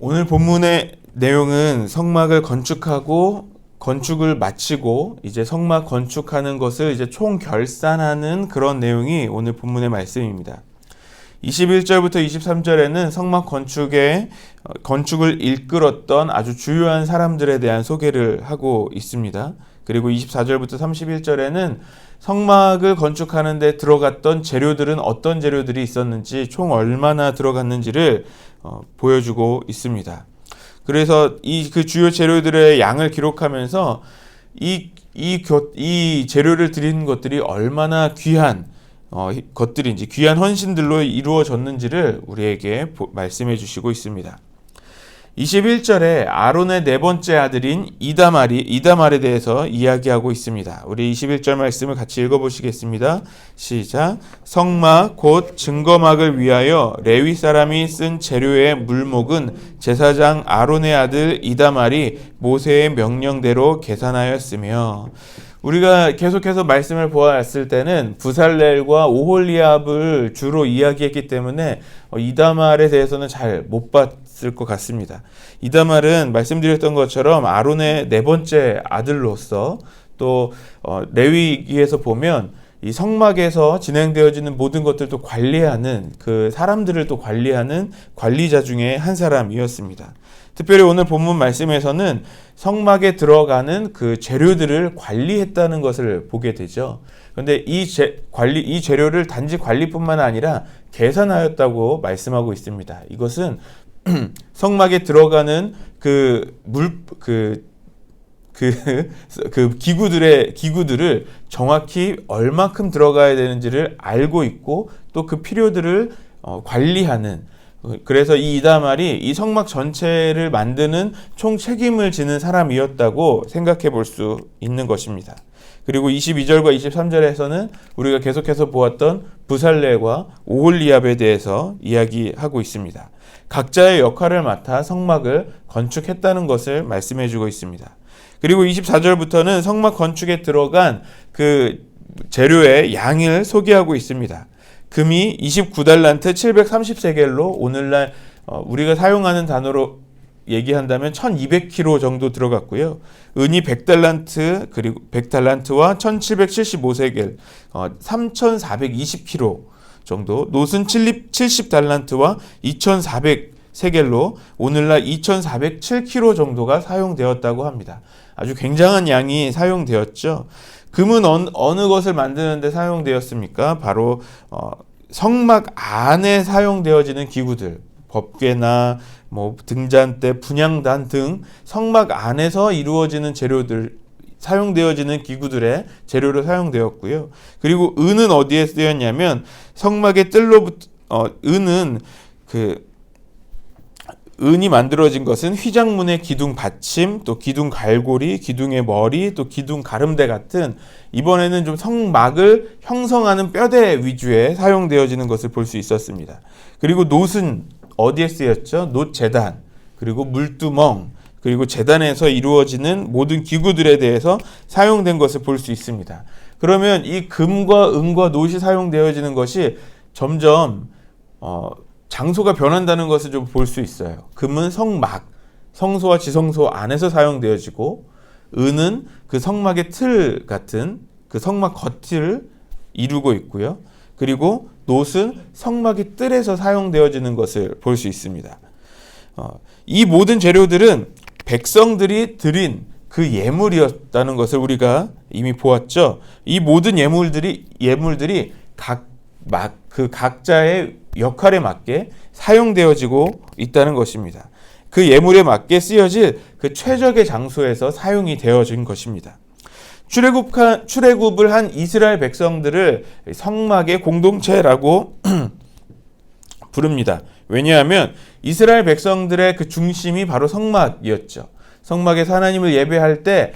오늘 본문의 내용은 성막을 건축하고 건축을 마치고 이제 성막 건축하는 것을 이제 총결산하는 그런 내용이 오늘 본문의 말씀입니다. 21절부터 23절에는 성막 건축을 이끌었던 아주 주요한 사람들에 대한 소개를 하고 있습니다. 그리고 24절부터 31절에는 성막을 건축하는 데 들어갔던 재료들은 어떤 재료들이 있었는지, 총 얼마나 들어갔는지를 보여주고 있습니다. 그래서 그 주요 재료들의 양을 기록하면서 이 재료를 드린 것들이 얼마나 귀한 것들인지, 귀한 헌신들로 이루어졌는지를 우리에게 말씀해 주시고 있습니다. 21절에 아론의 네 번째 아들인 이다말에 대해서 이야기하고 있습니다. 우리 21절 말씀을 같이 읽어보시겠습니다. 시작. 성막 곧 증거막을 위하여 레위 사람이 쓴 재료의 물목은 제사장 아론의 아들 이다말이 모세의 명령대로 계산하였으며, 우리가 계속해서 말씀을 보았을 때는 부살렐과 오홀리압을 주로 이야기했기 때문에 이다말에 대해서는 잘 못 봤을 것 같습니다. 이다말은 말씀드렸던 것처럼 아론의 네 번째 아들로서 또 레위기에서 보면 이 성막에서 진행되어지는 모든 것들도 관리하는, 그 사람들을 또 관리하는 관리자 중에 한 사람이었습니다. 특별히 오늘 본문 말씀에서는 성막에 들어가는 그 재료들을 관리했다는 것을 보게 되죠. 그런데 이 재료를 단지 관리뿐만 아니라 계산하였다고 말씀하고 있습니다. 이것은 성막에 들어가는 기구들을 정확히 얼마큼 들어가야 되는지를 알고 있고, 또 그 필요들을 관리하는, 그래서 이 이다말이 이 성막 전체를 만드는 총 책임을 지는 사람이었다고 생각해 볼 수 있는 것입니다. 그리고 22절과 23절에서는 우리가 계속해서 보았던 부살렐과 오홀리압에 대해서 이야기하고 있습니다. 각자의 역할을 맡아 성막을 건축했다는 것을 말씀해 주고 있습니다. 그리고 24절부터는 성막 건축에 들어간 그 재료의 양을 소개하고 있습니다. 금이 29달란트 730세겔로 오늘날 우리가 사용하는 단어로 얘기한다면 1200kg 정도 들어갔고요. 은이 100달란트, 그리고 100달란트와 1775세겔, 3420kg 정도, 노은 70달란트와 2400세겔로 오늘날 2407kg 정도가 사용되었다고 합니다. 아주 굉장한 양이 사용되었죠. 금은 어느 것을 만드는 데 사용되었습니까? 바로 성막 안에 사용되어지는 기구들, 법궤나 등잔대, 분향단 등 성막 안에서 이루어지는 재료들, 사용되어지는 기구들의 재료로 사용되었고요. 그리고 은은 어디에 쓰였냐면 성막의 뜰로부터 은이 만들어진 것은 휘장문의 기둥 받침, 또 기둥 갈고리, 기둥의 머리, 또 기둥 가름대 같은, 이번에는 좀 성막을 형성하는 뼈대 위주에 사용되어지는 것을 볼 수 있었습니다. 그리고 놋은 어디에 쓰였죠? 놋 제단, 그리고 물두멍, 그리고 제단에서 이루어지는 모든 기구들에 대해서 사용된 것을 볼 수 있습니다. 그러면 이 금과 은과 놋이 사용되어지는 것이 점점 장소가 변한다는 것을 좀 볼 수 있어요. 금은 성막, 성소와 지성소 안에서 사용되어지고, 은은 그 성막의 틀 같은 그 성막 겉을 이루고 있고요. 그리고 놋은 성막의 뜰에서 사용되어지는 것을 볼 수 있습니다. 이 모든 재료들은 백성들이 드린 그 예물이었다는 것을 우리가 이미 보았죠. 이 모든 예물들이 그 각자의 역할에 맞게 사용되어지고 있다는 것입니다. 그 예물에 맞게 쓰여질 그 최적의 장소에서 사용이 되어진 것입니다. 출애굽을 한 이스라엘 백성들을 성막의 공동체라고 부릅니다. 왜냐하면 이스라엘 백성들의 그 중심이 바로 성막이었죠. 성막에서 하나님을 예배할 때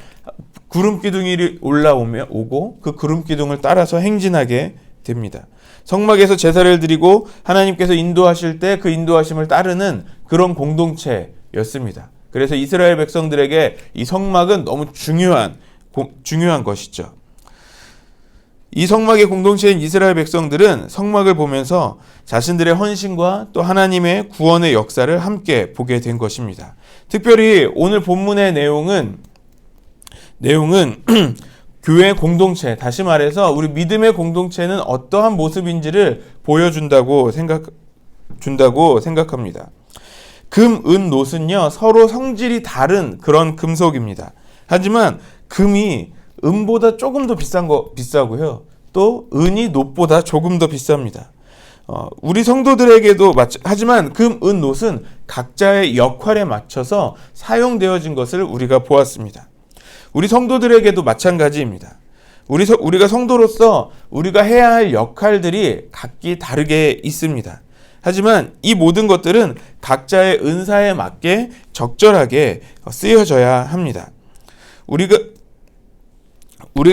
구름 기둥이 올라오고 그 구름 기둥을 따라서 행진하게 됩니다. 성막에서 제사를 드리고 하나님께서 인도하실 때 그 인도하심을 따르는 그런 공동체였습니다. 그래서 이스라엘 백성들에게 이 성막은 너무 중요한 것이죠. 이 성막의 공동체인 이스라엘 백성들은 성막을 보면서 자신들의 헌신과 또 하나님의 구원의 역사를 함께 보게 된 것입니다. 특별히 오늘 본문의 내용은 교회 공동체, 다시 말해서 우리 믿음의 공동체는 어떠한 모습인지를 보여준다고 생각합니다. 금, 은, 놋은요 서로 성질이 다른 그런 금속입니다. 하지만 금이 은보다 조금 더 비싸고요. 또 은이 놋보다 조금 더 비쌉니다. 우리 성도들에게도 하지만 금, 은, 놋은 각자의 역할에 맞춰서 사용되어진 것을 우리가 보았습니다. 우리 성도들에게도 마찬가지입니다. 우리가 성도로서 우리가 해야 할 역할들이 각기 다르게 있습니다. 하지만 이 모든 것들은 각자의 은사에 맞게 적절하게 쓰여져야 합니다. 우리가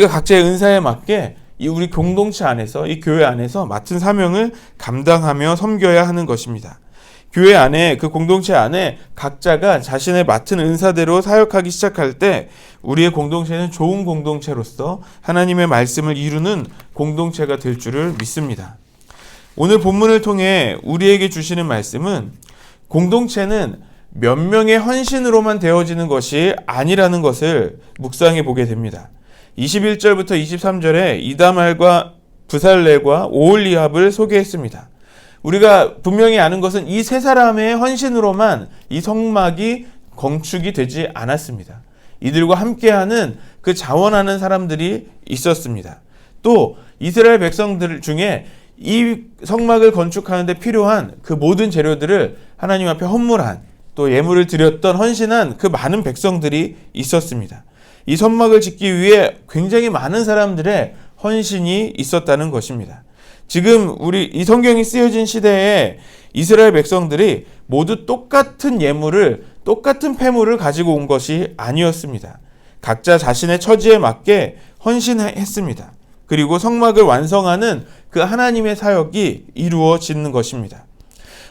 각자의 은사에 맞게 우리 공동체 안에서, 이 교회 안에서 맡은 사명을 감당하며 섬겨야 하는 것입니다. 교회 안에, 그 공동체 안에 각자가 자신의 맡은 은사대로 사역하기 시작할 때 우리의 공동체는 좋은 공동체로서 하나님의 말씀을 이루는 공동체가 될 줄을 믿습니다. 오늘 본문을 통해 우리에게 주시는 말씀은 공동체는 몇 명의 헌신으로만 되어지는 것이 아니라는 것을 묵상해 보게 됩니다. 21절부터 23절에 이다말과 브살레과 오홀리압을 소개했습니다. 우리가 분명히 아는 것은 이 세 사람의 헌신으로만 이 성막이 건축이 되지 않았습니다. 이들과 함께하는 그 자원하는 사람들이 있었습니다. 또 이스라엘 백성들 중에 이 성막을 건축하는 데 필요한 그 모든 재료들을 하나님 앞에 헌물한, 또 예물을 드렸던 헌신한 그 많은 백성들이 있었습니다. 이 성막을 짓기 위해 굉장히 많은 사람들의 헌신이 있었다는 것입니다. 지금 이 성경이 쓰여진 시대에 이스라엘 백성들이 모두 똑같은 예물을, 똑같은 폐물을 가지고 온 것이 아니었습니다. 각자 자신의 처지에 맞게 헌신했습니다. 그리고 성막을 완성하는 그 하나님의 사역이 이루어지는 것입니다.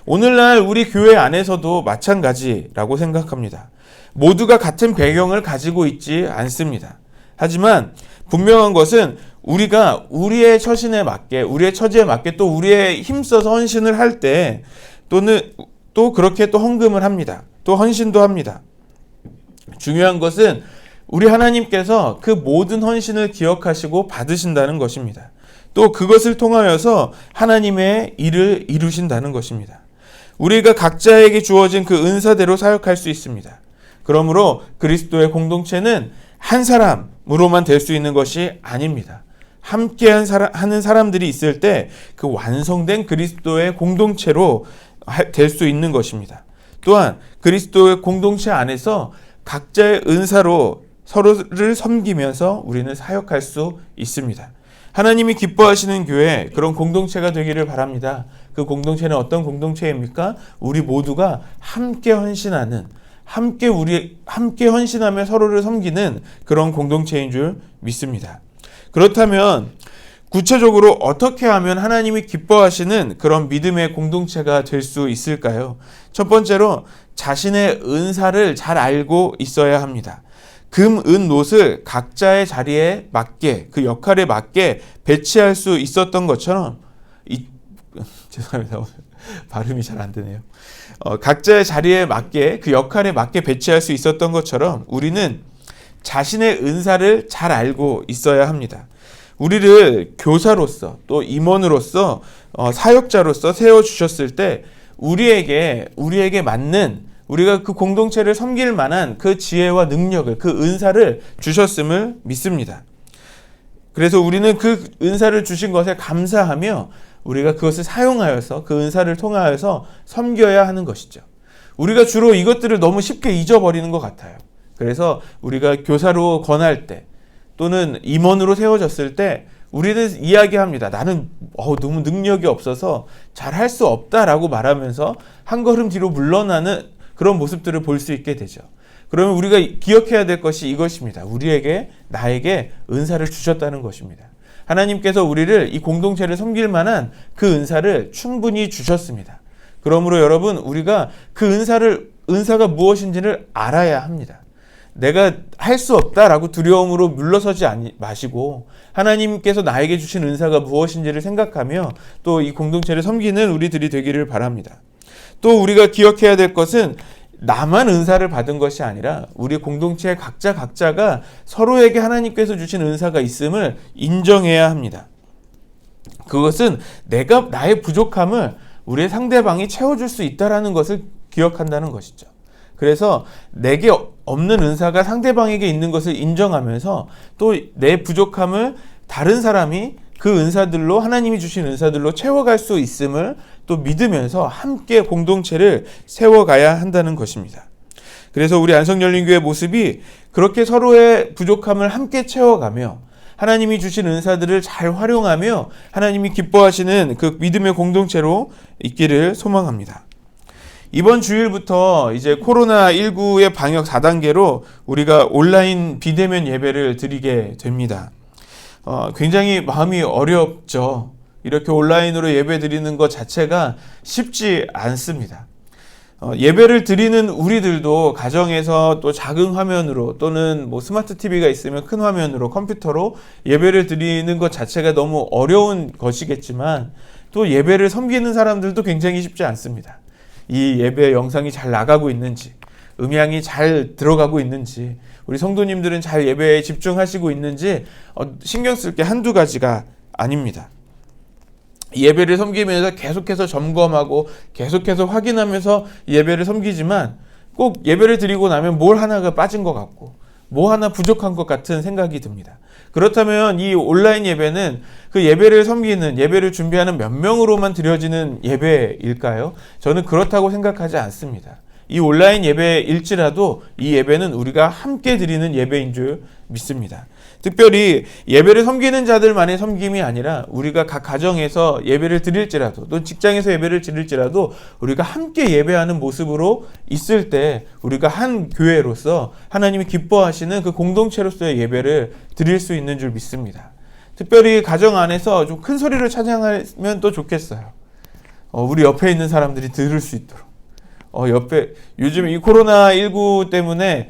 오늘날 우리 교회 안에서도 마찬가지라고 생각합니다. 모두가 같은 배경을 가지고 있지 않습니다. 하지만 분명한 것은 우리가 우리의 처신에 맞게, 우리의 처지에 맞게, 또 우리의 힘써서 헌신을 할 때 또 그렇게 또 헌금을 합니다. 또 헌신도 합니다. 중요한 것은 우리 하나님께서 그 모든 헌신을 기억하시고 받으신다는 것입니다. 또 그것을 통하여서 하나님의 일을 이루신다는 것입니다. 우리가 각자에게 주어진 그 은사대로 사역할 수 있습니다. 그러므로 그리스도의 공동체는 한 사람으로만 될 수 있는 것이 아닙니다. 함께 하는 사람들이 있을 때 그 완성된 그리스도의 공동체로 될 수 있는 것입니다. 또한 그리스도의 공동체 안에서 각자의 은사로 서로를 섬기면서 우리는 사역할 수 있습니다. 하나님이 기뻐하시는 교회, 그런 공동체가 되기를 바랍니다. 그 공동체는 어떤 공동체입니까? 우리 모두가 함께 헌신하는, 함께 헌신하며 서로를 섬기는 그런 공동체인 줄 믿습니다. 그렇다면 구체적으로 어떻게 하면 하나님이 기뻐하시는 그런 믿음의 공동체가 될 수 있을까요? 첫 번째로 자신의 은사를 잘 알고 있어야 합니다. 금, 은, 놋을 각자의 자리에 맞게, 그 역할에 맞게 배치할 수 있었던 것처럼, 죄송합니다. 오늘 발음이 잘 안 되네요. 각자의 자리에 맞게, 그 역할에 맞게 배치할 수 있었던 것처럼 우리는 자신의 은사를 잘 알고 있어야 합니다. 우리를 교사로서 또 임원으로서 사역자로서 세워주셨을 때 우리에게 맞는, 우리가 그 공동체를 섬길 만한 그 지혜와 능력을, 그 은사를 주셨음을 믿습니다. 그래서 우리는 그 은사를 주신 것에 감사하며 우리가 그것을 사용하여서, 그 은사를 통하여서 섬겨야 하는 것이죠. 우리가 주로 이것들을 너무 쉽게 잊어버리는 것 같아요. 그래서 우리가 교사로 권할 때 또는 임원으로 세워졌을 때 우리는 이야기합니다. 나는 너무 능력이 없어서 잘할 수 없다라고 말하면서 한 걸음 뒤로 물러나는 그런 모습들을 볼 수 있게 되죠. 그러면 우리가 기억해야 될 것이 이것입니다. 나에게 은사를 주셨다는 것입니다. 하나님께서 우리를, 이 공동체를 섬길 만한 그 은사를 충분히 주셨습니다. 그러므로 여러분, 우리가 그 은사가 무엇인지를 알아야 합니다. 내가 할 수 없다라고 두려움으로 물러서지 마시고 하나님께서 나에게 주신 은사가 무엇인지를 생각하며 또 이 공동체를 섬기는 우리들이 되기를 바랍니다. 또 우리가 기억해야 될 것은 나만 은사를 받은 것이 아니라 우리 공동체 각자가 서로에게 하나님께서 주신 은사가 있음을 인정해야 합니다. 그것은 나의 부족함을 우리의 상대방이 채워줄 수 있다는 것을 기억한다는 것이죠. 그래서 내게 없는 은사가 상대방에게 있는 것을 인정하면서 또 내 부족함을 다른 사람이 그 은사들로 하나님이 주신 은사들로 채워갈 수 있음을 또 믿으면서 함께 공동체를 세워가야 한다는 것입니다. 그래서 우리 안성열린교회 모습이 그렇게 서로의 부족함을 함께 채워가며 하나님이 주신 은사들을 잘 활용하며 하나님이 기뻐하시는 그 믿음의 공동체로 있기를 소망합니다. 이번 주일부터 이제 코로나19의 방역 4단계로 우리가 온라인 비대면 예배를 드리게 됩니다. 굉장히 마음이 어렵죠. 이렇게 온라인으로 예배 드리는 것 자체가 쉽지 않습니다. 예배를 드리는 우리들도 가정에서 또 작은 화면으로 또는 뭐 스마트 TV가 있으면 큰 화면으로 컴퓨터로 예배를 드리는 것 자체가 너무 어려운 것이겠지만 또 예배를 섬기는 사람들도 굉장히 쉽지 않습니다. 이 예배 영상이 잘 나가고 있는지, 음향이 잘 들어가고 있는지, 우리 성도님들은 잘 예배에 집중하시고 있는지 신경 쓸 게 한두 가지가 아닙니다. 예배를 섬기면서 계속해서 점검하고 계속해서 확인하면서 예배를 섬기지만 꼭 예배를 드리고 나면 뭘 하나가 빠진 것 같고 뭐 하나 부족한 것 같은 생각이 듭니다. 그렇다면 이 온라인 예배는 그 예배를 섬기는, 예배를 준비하는 몇 명으로만 드려지는 예배일까요? 저는 그렇다고 생각하지 않습니다. 이 온라인 예배일지라도 이 예배는 우리가 함께 드리는 예배인 줄 믿습니다. 특별히 예배를 섬기는 자들만의 섬김이 아니라 우리가 각 가정에서 예배를 드릴지라도 또 직장에서 예배를 드릴지라도 우리가 함께 예배하는 모습으로 있을 때 우리가 한 교회로서 하나님이 기뻐하시는 그 공동체로서의 예배를 드릴 수 있는 줄 믿습니다. 특별히 가정 안에서 좀 큰 소리를 찬양하면 또 좋겠어요. 우리 옆에 있는 사람들이 들을 수 있도록. 요즘 이 코로나19 때문에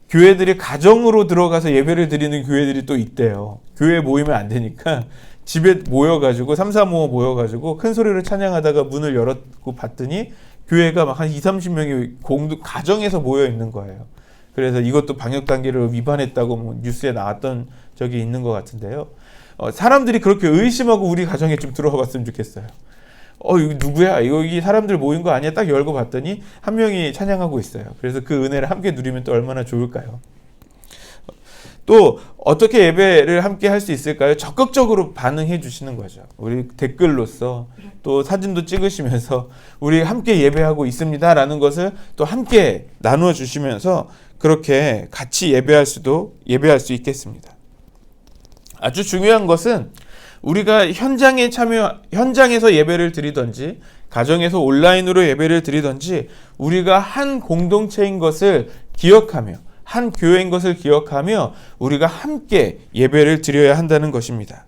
교회들이 가정으로 들어가서 예배를 드리는 교회들이 또 있대요. 교회 모이면 안 되니까 집에 모여가지고 3, 4, 5 모여가지고 큰 소리로 찬양하다가 문을 열었고 봤더니 교회가 막 한 20-30명이 가정에서 모여 있는 거예요. 그래서 이것도 방역 단계를 위반했다고 뭐 뉴스에 나왔던 적이 있는 것 같은데요. 사람들이 그렇게 의심하고 우리 가정에 좀 들어와 봤으면 좋겠어요. 이거 누구야? 여기 사람들 모인 거 아니야? 딱 열고 봤더니 한 명이 찬양하고 있어요. 그래서 그 은혜를 함께 누리면 또 얼마나 좋을까요? 또 어떻게 예배를 함께 할 수 있을까요? 적극적으로 반응해 주시는 거죠. 우리 댓글로서 또 사진도 찍으시면서 우리 함께 예배하고 있습니다라는 것을 또 함께 나누어 주시면서 그렇게 같이 예배할 수 있겠습니다. 아주 중요한 것은 우리가 현장에서 예배를 드리든지 가정에서 온라인으로 예배를 드리든지 우리가 한 공동체인 것을 기억하며 한 교회인 것을 기억하며 우리가 함께 예배를 드려야 한다는 것입니다.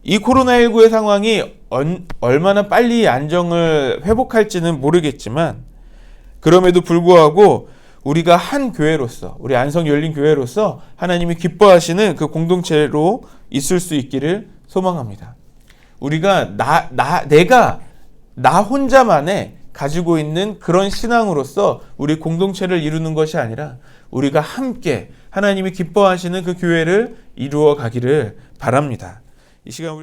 이 코로나19의 상황이 얼마나 빨리 안정을 회복할지는 모르겠지만 그럼에도 불구하고 우리가 한 교회로서 우리 안성열린교회로서 하나님이 기뻐하시는 그 공동체로 있을 수 있기를 소망합니다. 우리가 내가 나 혼자만의 가지고 있는 그런 신앙으로서 우리 공동체를 이루는 것이 아니라 우리가 함께 하나님이 기뻐하시는 그 교회를 이루어 가기를 바랍니다. 이 시간 우리